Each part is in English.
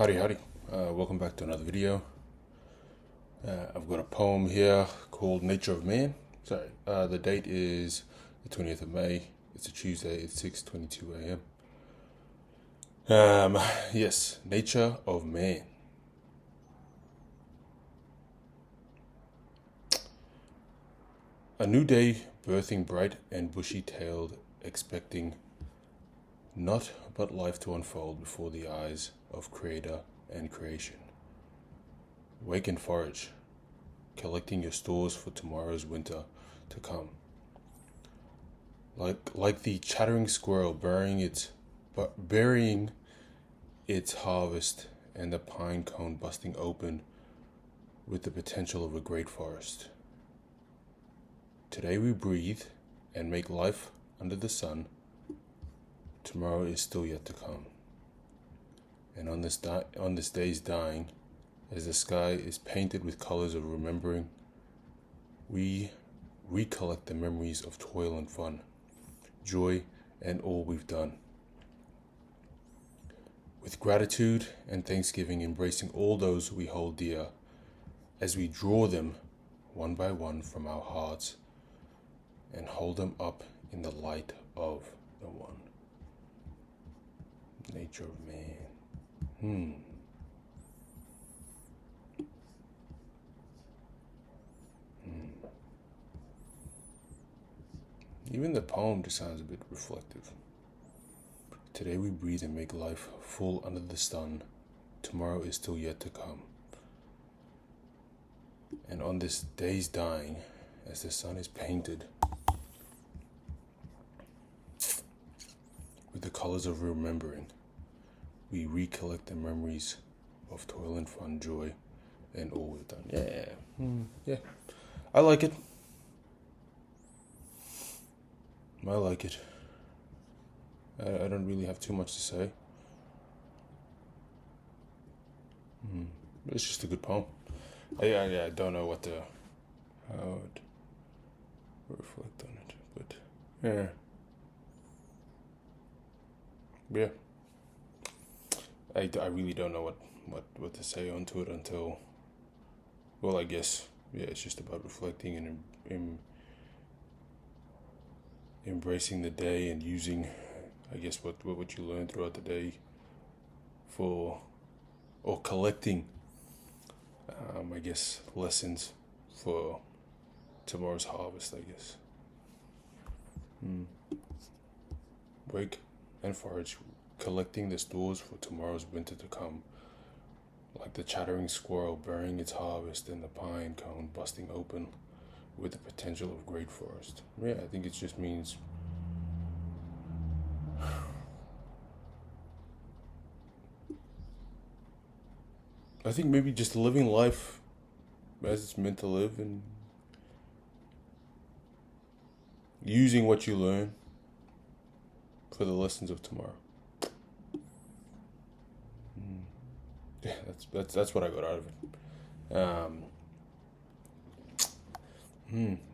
Howdy, howdy. Welcome back to another video. I've got a poem here called Nature of Man. Sorry, the date is the 20th of May. It's a Tuesday. It's 6:22 a.m. Yes, Nature of Man. A new day birthing bright and bushy-tailed, expecting naught but life to unfold before the eyes of Creator and creation. Wake and forage, collecting your stores for tomorrow's winter to come. Like the chattering squirrel burying its harvest, and the pine cone busting open with the potential of a great forest. Today we breathe and make life under the sun. Tomorrow is still yet to come. And on this day's dying, as the sky is painted with colors of remembering, we recollect the memories of toil and fun, joy and all we've done. With gratitude and thanksgiving, embracing all those we hold dear, as we draw them one by one from our hearts and hold them up in the light of the one. Nature of Man. Even the poem just sounds a bit reflective. Today we breathe and make life full under the sun. Tomorrow is still yet to come. And on this day's dying, as the sun is painted with the colors of remembering, we recollect the memories of toil and fun, joy, and all we've done. Yeah. I like it. I like it. I don't really have too much to say. It's just a good poem. I don't know how to reflect on it, but yeah. I really don't know what to say onto it until, well, I guess, it's just about reflecting and embracing the day and using, I guess, what you learn throughout the day or collecting, I guess, lessons for tomorrow's harvest, I guess. Wake and forage, collecting the stores for tomorrow's winter to come. Like the chattering squirrel burying its harvest, and the pine cone busting open with the potential of great forest. Yeah, I think it just means I think maybe just living life as it's meant to live and using what you learn for the lessons of tomorrow. Yeah, that's what I got out of it.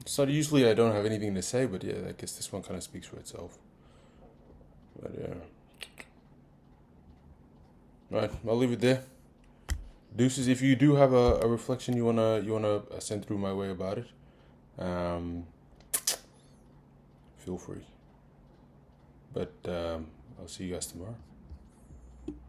So usually I don't have anything to say, but yeah, I guess this one kind of speaks for itself. But yeah. Right, I'll leave it there. Deuces. If you do have a reflection you wanna send through my way about it, feel free. But I'll see you guys tomorrow.